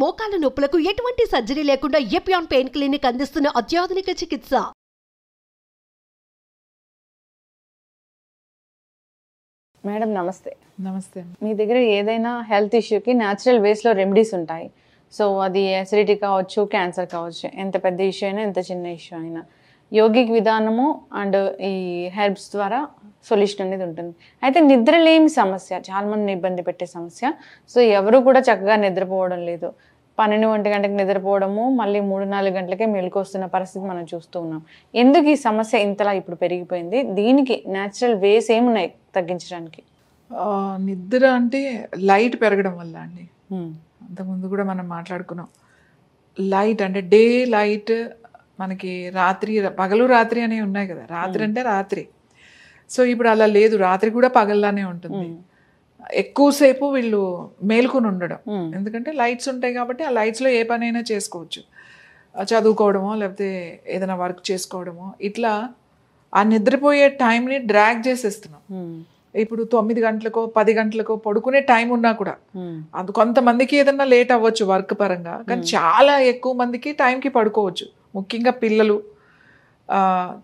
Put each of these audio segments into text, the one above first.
మోకాల నొప్పులకు ఎటువంటి సర్జరీ లేకుండా ఎపియాన్ పెయిన్ క్లినిక్ అందిస్తున్న అత్యాధునిక చికిత్స. మేడం నమస్తే. నమస్తే. మీ దగ్గర ఏదైనా హెల్త్ ఇష్యూకి న్యాచురల్ వేస్లో రెమెడీస్ ఉంటాయి. సో అది యాసిడిటీ కావచ్చు, క్యాన్సర్ కావచ్చు, ఎంత పెద్ద ఇష్యూ అయినా ఎంత చిన్న ఇష్యూ అయినా యోగిక్ విధానము అండ్ ఈ హెర్బ్స్ ద్వారా సొల్యూషన్ అనేది ఉంటుంది. అయితే నిద్రలేమి సమస్య చాలామంది ఇబ్బంది పెట్టే సమస్య. సో ఎవరు కూడా చక్కగా నిద్రపోవడం లేదు. 12-1 గంటలకు నిద్రపోవడము, మళ్ళీ 3-4 గంటలకే మెలకు వస్తున్న పరిస్థితి మనం చూస్తూ ఉన్నాం. ఎందుకు ఈ సమస్య ఇంతలా ఇప్పుడు పెరిగిపోయింది? దీనికి న్యాచురల్ వేస్ ఏమున్నాయి తగ్గించడానికి? నిద్ర అంటే లైట్ పెరగడం వల్ల అండి. అంతకుముందు కూడా మనం మాట్లాడుకున్నాం. లైట్ అంటే డే లైట్, మనకి రాత్రి పగలు రాత్రి అనేవి ఉన్నాయి కదా. రాత్రి అంటే రాత్రి. సో ఇప్పుడు అలా లేదు, రాత్రి కూడా పగల్లానే ఉంటుంది. ఎక్కువసేపు వీళ్ళు మేలుకొని ఉండడం, ఎందుకంటే లైట్స్ ఉంటాయి కాబట్టి ఆ లైట్స్లో ఏ పనైనా చేసుకోవచ్చు. చదువుకోవడమో లేకపోతే ఏదైనా వర్క్ చేసుకోవడమో, ఇట్లా ఆ నిద్రపోయే టైంని డ్రాగ్ చేసేస్తున్నాం. ఇప్పుడు 9 గంటలకో 10 గంటలకో పడుకునే టైం ఉన్నా కూడా అది కొంతమందికి ఏదన్నా లేట్ అవ్వచ్చు వర్క్ పరంగా, కానీ చాలా ఎక్కువ మందికి టైంకి పడుకోవచ్చు. ముఖ్యంగా పిల్లలు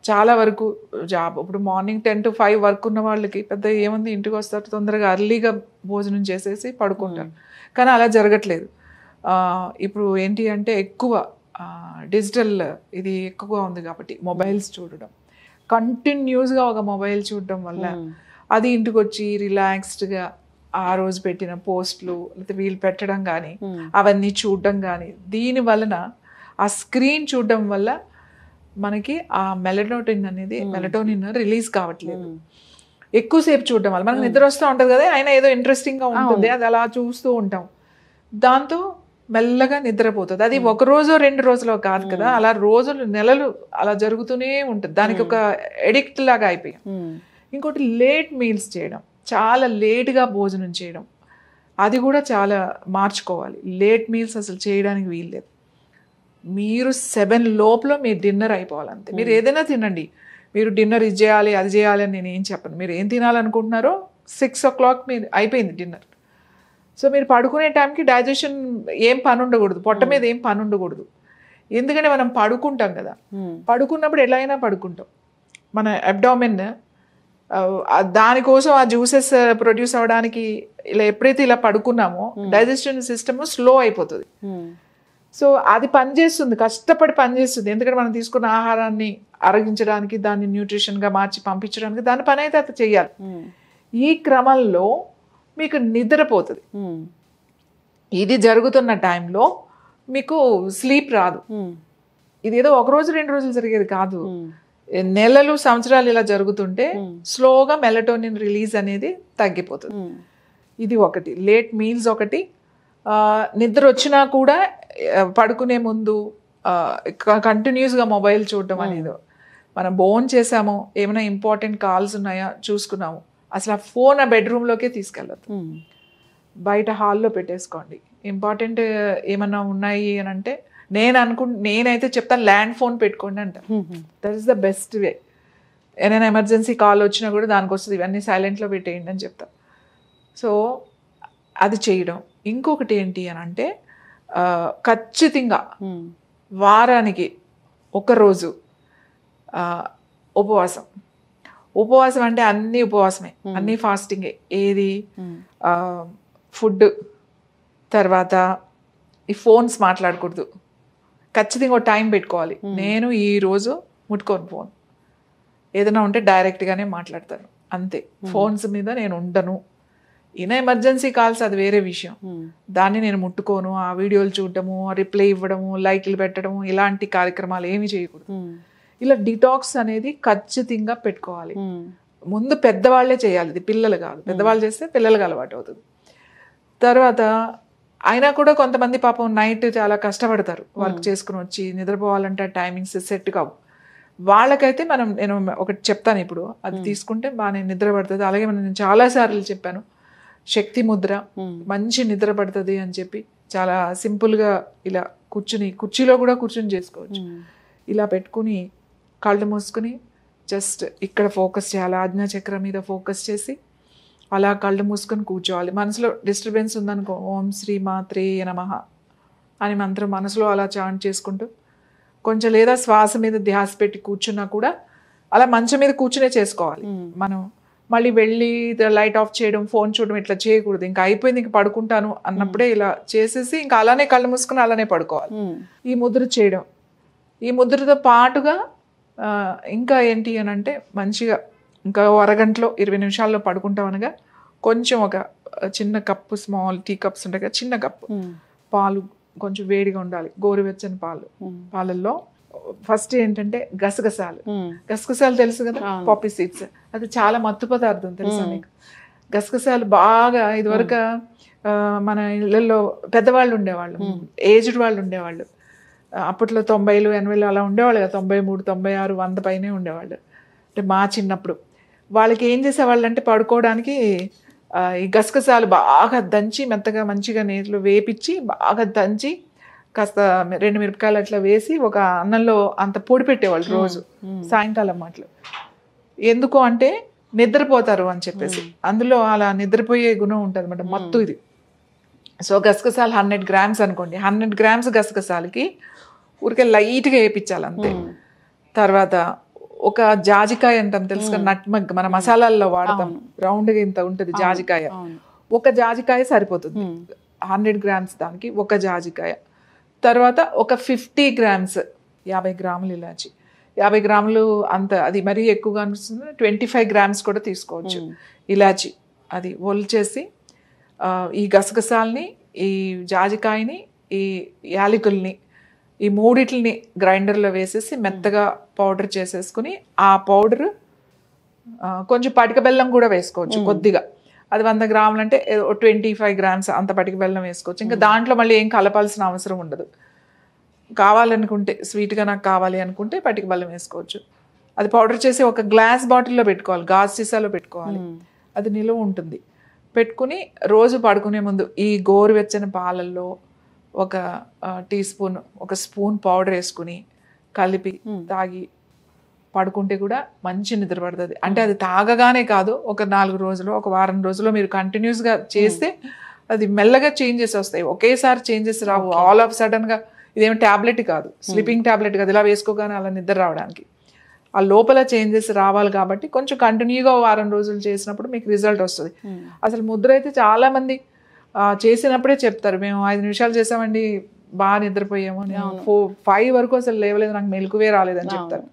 చాలా వరకు జాబ్, ఇప్పుడు మార్నింగ్ 10 to 5 వర్క్ ఉన్న వాళ్ళకి పెద్ద ఏముంది, ఇంటికి వస్తారు తొందరగా అర్లీగా భోజనం చేసేసి పడుకుంటారు. కానీ అలా జరగట్లేదు. ఇప్పుడు ఏంటి అంటే ఎక్కువ డిజిటల్ ఇది ఎక్కువగా ఉంది కాబట్టి మొబైల్స్ చూడడం, కంటిన్యూస్గా ఒక మొబైల్ చూడడం వల్ల అది ఇంటికి వచ్చి రిలాక్స్డ్గా ఆ రోజు పెట్టిన పోస్టులు లేకపోతే వీళ్ళు పెట్టడం కానీ అవన్నీ చూడడం కానీ, దీని వలన ఆ స్క్రీన్ చూడడం వల్ల మనకి ఆ మెలటోనిన్ రిలీజ్ కావట్లేదు. ఎక్కువసేపు చూడడం వల్ల మనకు నిద్ర వస్తూ ఉంటుంది కదా, అయినా ఏదో ఇంట్రెస్టింగ్గా ఉంటుంది, అది అలా చూస్తూ ఉంటాం. దాంతో మెల్లగా నిద్రపోతుంది. అది 1 రోజో 2 రోజులో కాదు కదా, అలా రోజులు నెలలు అలా జరుగుతూనే ఉంటుంది. దానికి ఒక ఎడిక్ట్ లాగా అయిపోయాం. ఇంకోటి లేట్ మీల్స్ చేయడం, చాలా లేట్గా భోజనం చేయడం, అది కూడా చాలా మార్చుకోవాలి. లేట్ మీల్స్ అసలు చేయడానికి వీల్లేదు. మీరు 7 లోపల మీ డిన్నర్ అయిపోవాలంతే. మీరు ఏదైనా తినండి, మీరు డిన్నర్ ఇది చేయాలి అది చేయాలి అని నేను ఏం చెప్పను. మీరు ఏం తినాలనుకుంటున్నారో 6 o'clock మీరు అయిపోయింది డిన్నర్. సో మీరు పడుకునే టైంకి డైజెషన్ ఏం పని ఉండకూడదు, పొట్ట మీద ఏం పని ఉండకూడదు. ఎందుకంటే మనం పడుకుంటాం కదా, పడుకున్నప్పుడు ఎలా అయినా పడుకుంటాం. మన అబ్డామిన్ దానికోసం ఆ జ్యూసెస్ ప్రొడ్యూస్ అవ్వడానికి ఇలా ఎప్పుడైతే ఇలా పడుకున్నామో డైజెషన్ సిస్టమ్ స్లో అయిపోతుంది. సో అది పనిచేస్తుంది, కష్టపడి పనిచేస్తుంది. ఎందుకంటే మనం తీసుకున్న ఆహారాన్ని అరగించడానికి, దాన్ని న్యూట్రిషన్గా మార్చి పంపించడానికి దాని పని అయితే అది చెయ్యాలి. ఈ క్రమంలో మీకు నిద్రపోతుంది. ఇది జరుగుతున్న టైంలో మీకు స్లీప్ రాదు. ఇదేదో 1 రోజు 2 రోజులు జరిగేది కాదు, నెలలు సంవత్సరాలు ఇలా జరుగుతుంటే స్లోగా మెలటోనిన్ రిలీజ్ అనేది తగ్గిపోతుంది. ఇది ఒకటి. లేట్ మీల్స్ ఒకటి. నిద్ర వచ్చినా కూడా పడుకునే ముందు కంటిన్యూస్గా మొబైల్ చూడటం అనేది, మనం బోన్ చేసాము, ఏమైనా ఇంపార్టెంట్ కాల్స్ ఉన్నాయా చూసుకున్నాము, అసలు ఆ ఫోన్ ఆ బెడ్రూమ్లోకే తీసుకెళ్ళదు, బయట హాల్లో పెట్టేసుకోండి. ఇంపార్టెంట్ ఏమన్నా ఉన్నాయి అని అంటే నేనైతే చెప్తాను ల్యాండ్ ఫోన్ పెట్టుకోండి అంటాను. That is the best way. ఏదైనా ఎమర్జెన్సీ కాల్ వచ్చినా కూడా దానికి వస్తుంది, ఇవన్నీ సైలెంట్లో పెట్టేయండి అని చెప్తా. సో అది చేయడం. ఇంకొకటి ఏంటి అని అంటే ఖచ్చితంగా వారానికి 1 రోజు ఉపవాసం. ఉపవాసం అంటే అన్నీ ఉపవాసమే, అన్నీ ఫాస్టింగే. ఏది ఫుడ్, తర్వాత ఈ ఫోన్స్ మాట్లాడకూడదు. ఖచ్చితంగా ఒక టైం పెట్టుకోవాలి. నేను ఈరోజు ముట్టుకోను ఫోన్, ఏదైనా ఉంటే డైరెక్ట్గానే మాట్లాడతాను అంతే. ఫోన్స్ మీద నేను ఉండను. ఈయన ఎమర్జెన్సీ కాల్స్ అది వేరే విషయం, దాన్ని నేను ముట్టుకోను. ఆ వీడియోలు చూడటము, రిప్లై ఇవ్వడము, లైక్లు పెట్టడము, ఇలాంటి కార్యక్రమాలు ఏమీ చేయకూడదు. ఇలా డిటాక్స్ అనేది ఖచ్చితంగా పెట్టుకోవాలి. ముందు పెద్దవాళ్లే చేయాలి, ఇది పిల్లలు కాదు. పెద్దవాళ్ళు చేస్తే పిల్లలకు అలవాటు అవుతుంది. తర్వాత అయినా కూడా కొంతమంది పాపం నైట్ చాలా కష్టపడతారు, వర్క్ చేసుకుని వచ్చి నిద్రపోవాలంటే టైమింగ్స్ సెట్ కావు. వాళ్ళకైతే నేను ఒకటి చెప్తాను ఇప్పుడు, అది తీసుకుంటే బాగా నిద్ర పడుతుంది. అలాగే నేను చాలాసార్లు చెప్పాను, శక్తి ముద్ర, మంచి నిద్ర పడుతుంది అని చెప్పి చాలా సింపుల్గా ఇలా కుర్చీలో కూడా కూర్చుని చేసుకోవచ్చు. ఇలా పెట్టుకుని కళ్ళు మూసుకుని జస్ట్ ఇక్కడ ఫోకస్ చేయాలి, ఆజ్ఞాచక్రం మీద ఫోకస్ చేసి అలా కళ్ళు మూసుకొని కూర్చోవాలి. మనసులో డిస్టర్బెన్స్ ఉందనుకో, ఓం శ్రీ మాత్రే నమః అని మంత్రం మనసులో అలా చాంట్ చేసుకుంటూ కొంచెం, లేదా శ్వాస మీద ధ్యాస పెట్టి కూర్చున్నా కూడా అలా మంచం మీద కూర్చునే చేసుకోవాలి. మనం మళ్ళీ వెళ్ళి లైట్ ఆఫ్ చేయడం, ఫోన్ చూడడం ఇట్లా చేయకూడదు. ఇంకా అయిపోయింది, ఇంక పడుకుంటాను అన్నప్పుడే ఇలా చేసేసి ఇంకా అలానే కళ్ళు మూసుకుని అలానే పడుకోవాలి. ఈ ముద్ర చేయడం, ఈ ముద్రతో పాటుగా ఇంకా ఏంటి అని అంటే మంచిగా ఇంకా అరగంటలో 20 నిమిషాల్లో పడుకుంటాం అనగా కొంచెం ఒక చిన్న కప్పు, స్మాల్ టీ కప్స్ ఉంటాయి కదా, చిన్న కప్పు పాలు, కొంచెం వేడిగా ఉండాలి, గోరువెచ్చని పాలల్లో ఫస్ట్ ఏంటంటే గసగసాలు. గసగసాలు తెలుసు కదా, పాపీ సీడ్స్, అది చాలా మత్తు పదార్థం తెలుసా మీకు? గసగసాలు బాగా ఇదివరకు మన ఇళ్ళల్లో పెద్దవాళ్ళు ఉండేవాళ్ళు, ఏజ్డ్ వాళ్ళు ఉండేవాళ్ళు. అప్పట్లో 90లు 80లు అలా ఉండేవాళ్ళు కదా, 93 96 100 పైనే ఉండేవాళ్ళు. అంటే మా చిన్నప్పుడు వాళ్ళకి ఏం చేసేవాళ్ళు అంటే పడుకోవడానికి ఈ గసగసాలు బాగా దంచి మెత్తగా మంచిగా నీళ్ళు వేపించి బాగా దంచి కాస్త 2 మిరపకాయలు అట్లా వేసి ఒక అన్నంలో అంత పొడి పెట్టేవాళ్ళు రోజు సాయంకాలం మాటలు. ఎందుకు అంటే నిద్రపోతారు అని చెప్పేసి, అందులో అలా నిద్రపోయే గుణం ఉంటుంది అన్నమాట, మత్తు ఇది. సో గసగసాలు 100 గ్రామ్స్ అనుకోండి, 100 గ్రామ్స్ గసగసాలకి ఊరికే లైట్గా వేయించాలి అంతే. తర్వాత ఒక జాజికాయ అంటాం తెలుసు కదా, నట్మగ్ మన మసాలాల్లో వాడతాం, రౌండ్గా ఇంత ఉంటుంది జాజికాయ, ఒక జాజికాయ సరిపోతుంది 100 గ్రామ్స్ దానికి, ఒక జాజికాయ. తర్వాత ఒక 50 గ్రామ్స్ 50 గ్రాములు ఇలాచి, 50 గ్రాములు అంత అది మరీ ఎక్కువగా అనిపిస్తుంది, 25 గ్రామ్స్ కూడా తీసుకోవచ్చు ఇలాచి. అది ఒలిచేసి ఈ గసగసాలని, ఈ జాజికాయని, ఈ యాలకుల్ని, ఈ మూడిటిని గ్రైండర్లో వేసేసి మెత్తగా పౌడర్ చేసేసుకుని, ఆ పౌడర్ కొంచెం పటిక బెల్లం కూడా వేసుకోవచ్చు కొద్దిగా, అది 100 గ్రాములు అంటే 25 గ్రామ్స్ అంత పటిక బెల్లం వేసుకోవచ్చు. ఇంకా దాంట్లో మళ్ళీ ఏం కలపాల్సిన అవసరం ఉండదు. కావాలనుకుంటే స్వీట్గా నాకు కావాలి అనుకుంటే పటిక బెల్లం వేసుకోవచ్చు. అది పౌడర్ చేసి ఒక గ్లాస్ బాటిల్లో పెట్టుకోవాలి, గాజు సీసాలో పెట్టుకోవాలి, అది నిలువ ఉంటుంది. పెట్టుకుని రోజు పడుకునే ముందు ఈ గోరువెచ్చని పాలల్లో ఒక టీ స్పూన్, ఒక స్పూన్ పౌడర్ వేసుకుని కలిపి తాగి పడుకుంటే కూడా మంచి నిద్ర పడుతుంది. అంటే అది తాగగానే కాదు, ఒక 4 రోజులు, ఒక వారం రోజులు మీరు కంటిన్యూస్గా చేస్తే అది మెల్లగా చేంజెస్ వస్తాయి. ఒకేసారి చేంజెస్ రావు. ఆల్ ఆఫ్ సడన్గా ఇదేమి ట్యాబ్లెట్ కాదు, స్లీపింగ్ ట్యాబ్లెట్ కాదు, ఇలా వేసుకోగానే అలా నిద్ర రావడానికి. ఆ లోపల చేంజెస్ రావాలి కాబట్టి కొంచెం కంటిన్యూగా వారం రోజులు చేసినప్పుడు మీకు రిజల్ట్ వస్తుంది. అసలు ముద్ర అయితే చాలామంది చేసినప్పుడే చెప్తారు, మేము 5 నిమిషాలు చేసామండి బాగా నిద్రపోయాము, 5 వరకు అసలు లేవలేదు, నాకు మెలకువే రాలేదని చెప్తారు.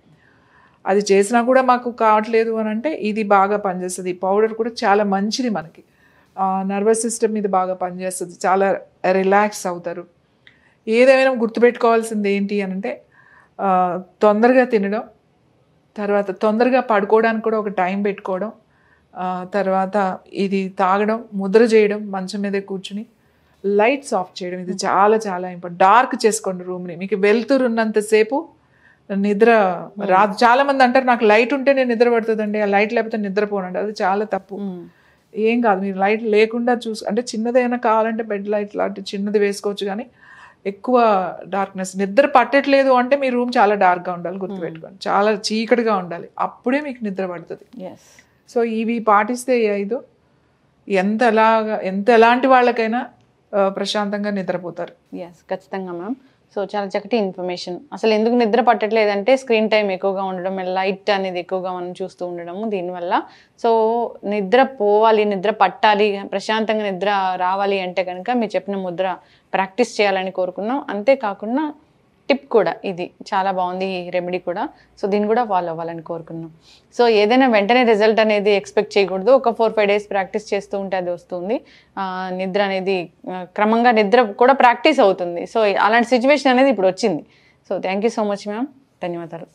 అది చేసినా కూడా మాకు కావట్లేదు అని అంటే ఇది బాగా పనిచేస్తుంది. ఈ పౌడర్ కూడా చాలా మంచిది, మనకి నర్వస్ సిస్టమ్ మీద బాగా పనిచేస్తుంది, చాలా రిలాక్స్ అవుతారు. ఏదేమైనా గుర్తుపెట్టుకోవాల్సింది ఏంటి అని అంటే తొందరగా తినడం, తర్వాత తొందరగా పడుకోవడానికి కూడా ఒక టైం పెట్టుకోవడం, తర్వాత ఇది తాగడం, ముద్ర చేయడం, మంచం మీదే కూర్చుని లైట్స్ ఆఫ్ చేయడం, ఇది చాలా చాలా ఇంపార్టెంట్. డార్క్ చేసుకోండి రూమ్ని, మీకు వెలుతురు ఉన్నంతసేపు నిద్ర రాదు. చాలా మంది అంటారు నాకు లైట్ ఉంటే నేను నిద్ర పడుతుందండి, ఆ లైట్ లేకపోతే నిద్రపోనండి, అది చాలా తప్పు. ఏం కాదు, మీరు లైట్ లేకుండా అంటే చిన్నదైనా కావాలంటే బెడ్ లైట్ లాంటి చిన్నది వేసుకోవచ్చు, కానీ ఎక్కువ డార్క్నెస్ నిద్ర పట్టట్లేదు అంటే మీ రూమ్ చాలా డార్క్గా ఉండాలి, గుర్తుపెట్టుకోండి, చాలా చీకటిగా ఉండాలి, అప్పుడే మీకు నిద్ర పడుతుంది. సో ఇవి పాటిస్తే ఈ 5 ఎలాంటి వాళ్ళకైనా ప్రశాంతంగా నిద్రపోతారు. ఖచ్చితంగా మ్యామ్. సో చాలా చక్కటి ఇన్ఫర్మేషన్. అసలు ఎందుకు నిద్ర పట్టట్లేదంటే స్క్రీన్ టైం ఎక్కువగా ఉండడం, లైట్ అనేది ఎక్కువగా మనం చూస్తూ ఉండడము దీనివల్ల. సో నిద్ర పోవాలి, నిద్ర పట్టాలి, ప్రశాంతంగా నిద్ర రావాలి అంటే కనుక మీరు చెప్పిన ముద్ర ప్రాక్టీస్ చేయాలని కోరుకున్నాం. అంతేకాకుండా టిప్ కూడా ఇది చాలా బాగుంది, ఈ రెమెడీ కూడా. సో దీన్ని కూడా ఫాలో అవ్వాలని కోరుకున్నాం. సో ఏదైనా వెంటనే రిజల్ట్ అనేది ఎక్స్పెక్ట్ చేయకూడదు. ఒక 4-5 డేస్ ప్రాక్టీస్ చేస్తూ ఉంటే అది వస్తుంది. నిద్ర అనేది క్రమంగా నిద్ర కూడా ప్రాక్టీస్ అవుతుంది. సో అలాంటి సిచ్యువేషన్ అనేది ఇప్పుడు వచ్చింది. So thank you so much ma'am, ధన్యవాదాలు.